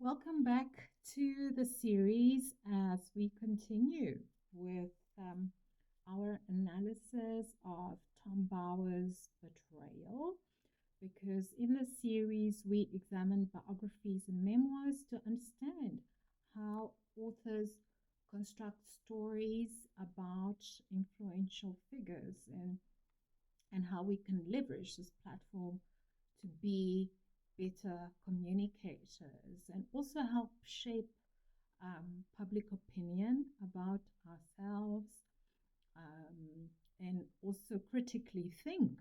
Welcome back to the series as we continue with our analysis of Tom Bower's Betrayal, because in this series we examine biographies and memoirs to understand how authors construct stories about influential figures and how we can leverage this platform to be better communicators and also help shape public opinion about ourselves, and also critically think,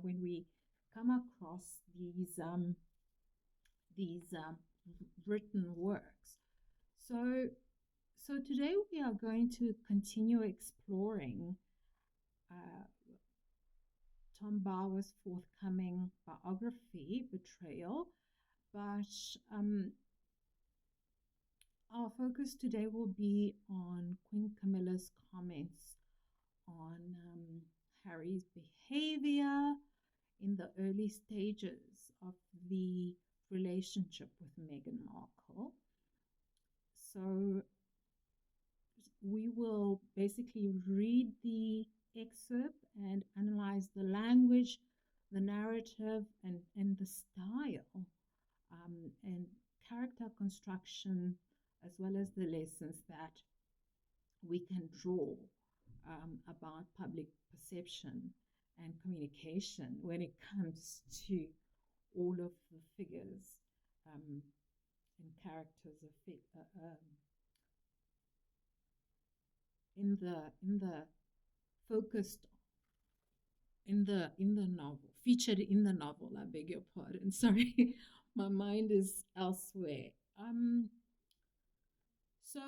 when we come across these written works. So today we are going to continue exploring Tom Bower's forthcoming biography, Betrayal, but our focus today will be on Queen Camilla's comments on Harry's behavior in the early stages of the relationship with Meghan Markle. So we will basically read the excerpt and analyze the language, the narrative, and the style, and character construction, as well as the lessons that we can draw about public perception and communication when it comes to all of the figures and characters in the focused in the novel, featured in the novel. I beg your pardon. Sorry, my mind is elsewhere. So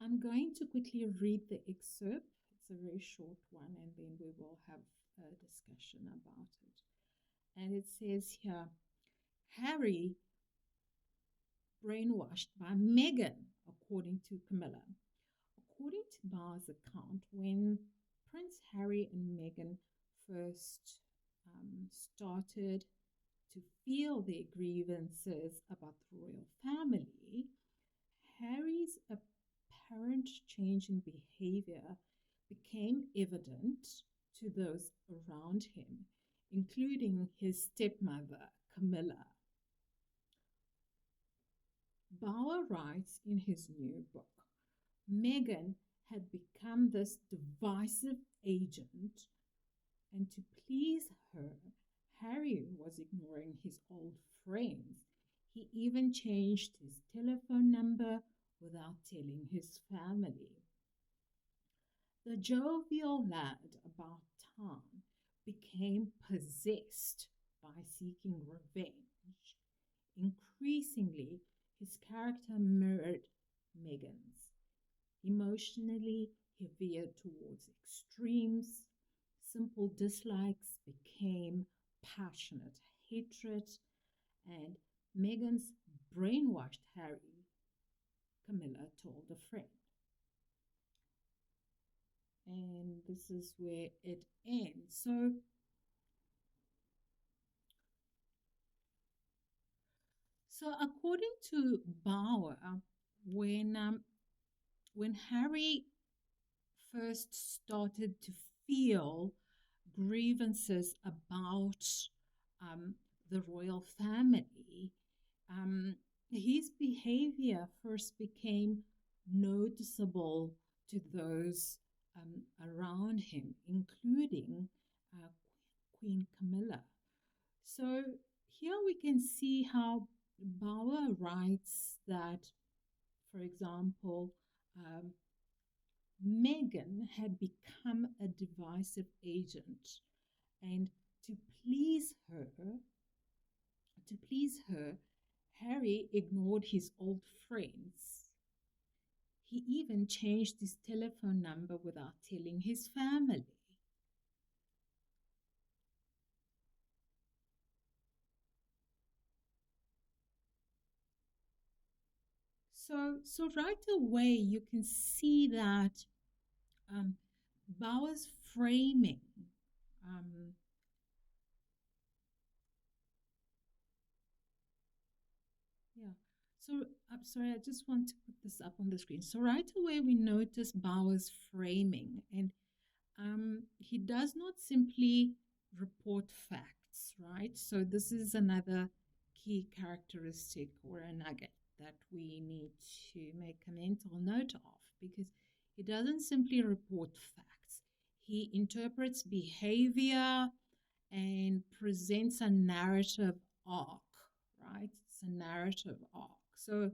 I'm going to quickly read the excerpt. It's a very short one, and then we will have a discussion about it. And it says here, Harry brainwashed by Meghan, according to Camilla. According to Bower's account, when Prince Harry and Meghan first started to feel their grievances about the royal family, Harry's apparent change in behavior became evident to those around him, including his stepmother, Camilla. Bower writes in his new book, Meghan had become this divisive agent, and to please her, Harry was ignoring his old friends. He even changed his telephone number without telling his family. The jovial lad about town became possessed by seeking revenge. Increasingly, his character mirrored Meghan's. Emotionally, he veered towards extremes. Simple dislikes became passionate hatred, and Meghan's brainwashed Harry, Camilla told a friend. And this is where it ends. So according to Bower, when Harry first started to feel grievances about the royal family, his behavior first became noticeable to those around him, including Queen Camilla. So here we can see how Bower writes that, for example, Meghan had become a divisive agent, and to please her, Harry ignored his old friends. He even changed his telephone number without telling his family. So right away you can see that Bower's framing So, I'm sorry, I just want to put this up on the screen. So, right away, we notice Bauer's framing, and he does not simply report facts, right? So, this is another key characteristic or a nugget that we need to make a mental note of, because he doesn't simply report facts, he interprets behavior and presents a narrative arc, right? It's a narrative arc. So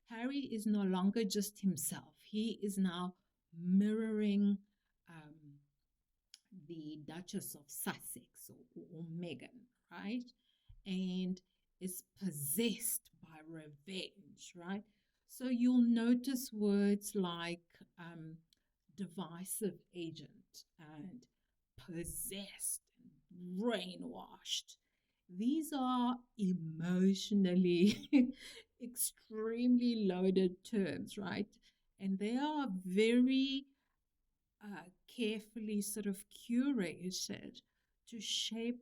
Harry is no longer just himself. He is now mirroring the Duchess of Sussex or Meghan, right? And is possessed by revenge, right? So you'll notice words like divisive agent and possessed and brainwashed. These are emotionally extremely loaded terms, right? And they are very carefully sort of curated to shape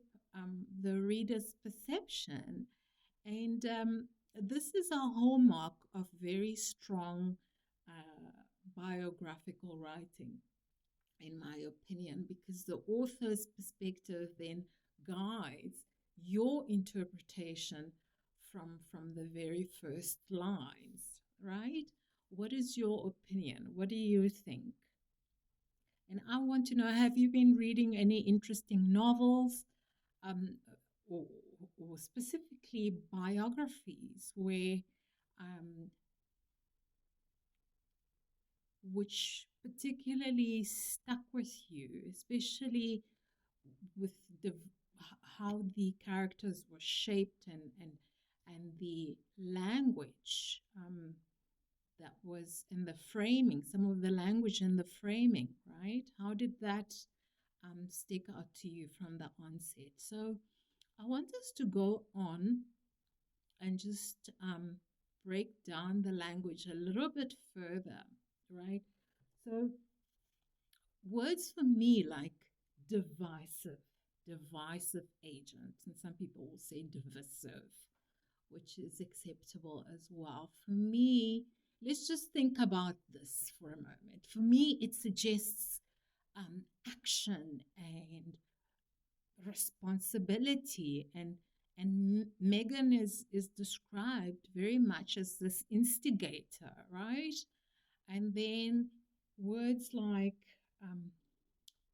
the reader's perception. And this is a hallmark of very strong biographical writing, in my opinion, because the author's perspective then guides your interpretation from the very first lines, right? What is your opinion? What do you think? And I want to know, have you been reading any interesting novels um, or, or specifically biographies where which particularly stuck with you, especially with the how the characters were shaped and the language that was in the framing, some of the language in the framing, right? How did that stick out to you from the onset? So I want us to go on and just break down the language a little bit further, right? So words for me like divisive, divisive agent, and some people will say divisive, which is acceptable as well. For me, let's just think about this for a moment. For me, it suggests action and responsibility, and Meghan is described very much as this instigator, right? And then words like um,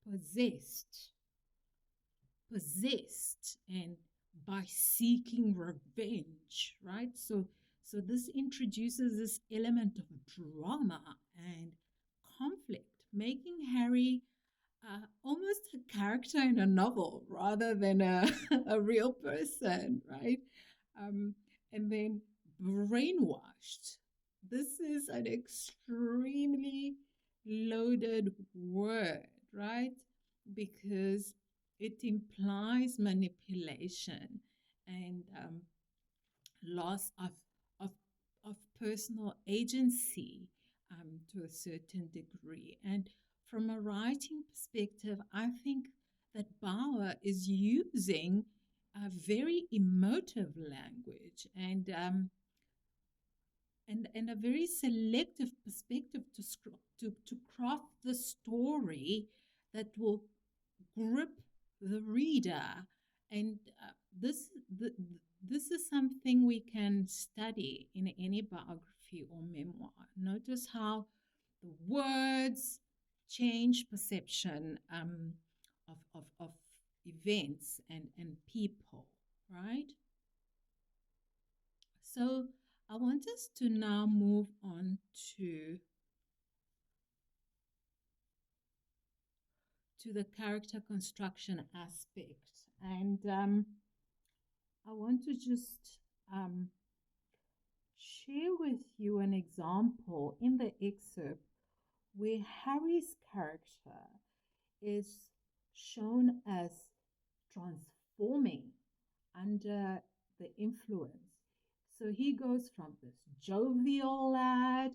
possessed, possessed, and by seeking revenge, right? So this introduces this element of drama and conflict, making Harry almost a character in a novel rather than a real person, right? Um, and then brainwashed. This is an extremely loaded word, right? Because it implies manipulation and loss of, of personal agency to a certain degree. And from a writing perspective, I think that Bauer is using a very emotive language and a very selective perspective to craft the story that will grip the reader. And this the, this is something we can study in any biography or memoir. Notice how the words change perception of events and people, right? So I want us to now move on to the character construction aspect. And I want to just share with you an example in the excerpt where Harry's character is shown as transforming under the influence. So he goes from this jovial lad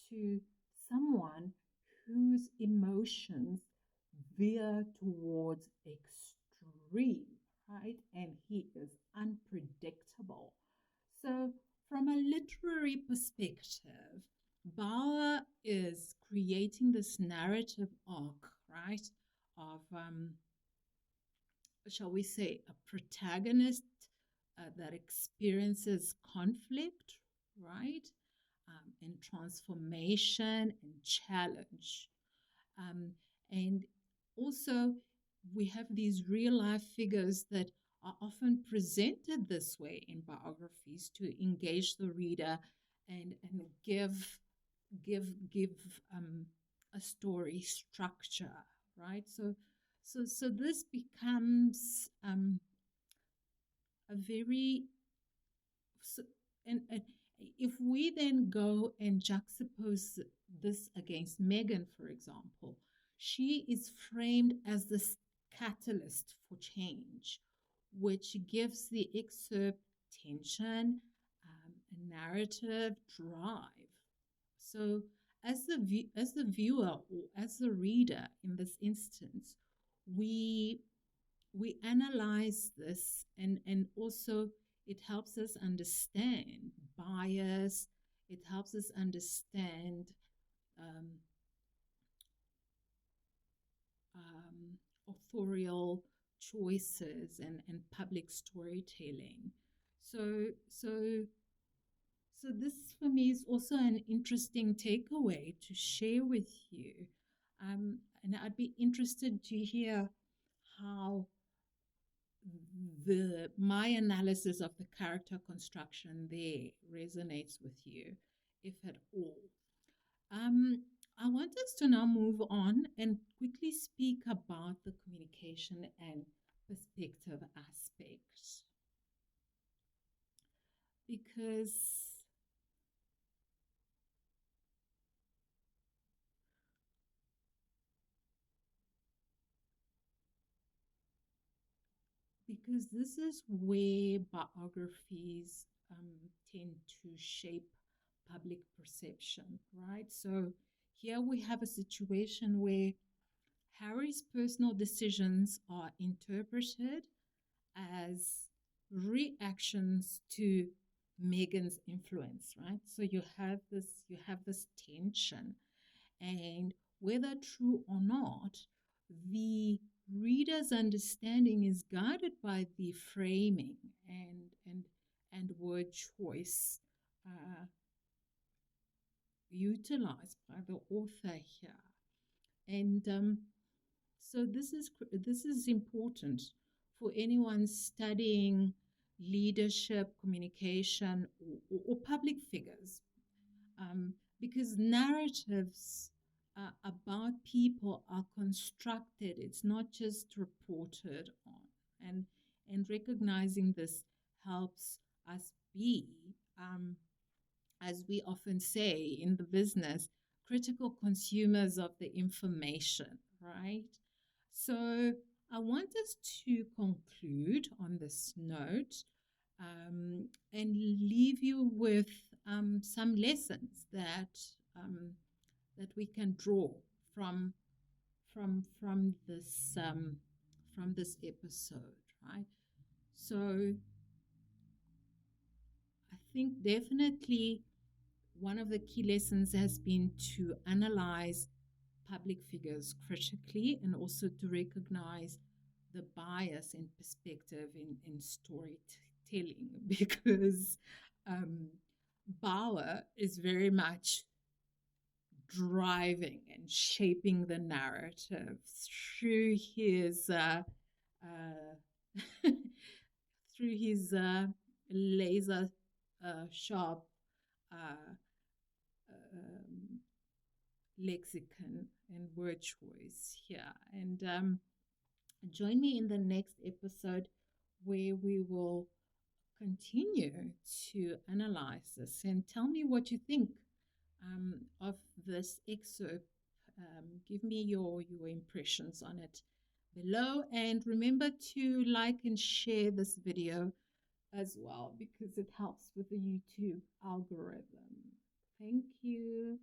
to someone whose emotions veer towards extreme, right? And he is unpredictable. So from a literary perspective, Bauer is creating this narrative arc, right, of, shall we say, a protagonist that experiences conflict, right, and transformation and challenge. Um, and also, we have these real life figures that are often presented this way in biographies to engage the reader and give a story structure, right? So this becomes a very so, and if we then go and juxtapose this against Meghan, for example, she is framed as this catalyst for change, which gives the excerpt tension, a narrative drive. So, as the viewer or as the reader in this instance, we we analyze this, and also it helps us understand bias. It helps us understand um, authorial choices and public storytelling. So this for me is also an interesting takeaway to share with you. And I'd be interested to hear how my analysis of the character construction there resonates with you, if at all. I want us to now move on and quickly speak about the communication and perspective aspects. Because this is where biographies tend to shape public perception, right? So here we have a situation where Harry's personal decisions are interpreted as reactions to Meghan's influence, right? So you have this tension, and whether true or not, the reader's understanding is guided by the framing and word choice utilized by the author here. And so this is important for anyone studying leadership, communication, or public figures, because narratives about people are constructed. It's not just reported on, and recognizing this helps us be, as we often say in the business, critical consumers of the information, right? So I want us to conclude on this note, and leave you with some lessons that we can draw from this episode, right? So I think definitely one of the key lessons has been to analyze public figures critically, and also to recognize the bias and perspective in storytelling, because Bauer is very much driving and shaping the narrative through his through his laser sharp lexicon and word choice here. And join me in the next episode, where we will continue to analyze this, and tell me what you think of this excerpt. Give me your impressions on it below, and remember to like and share this video as well, because it helps with the YouTube algorithm. Thank you.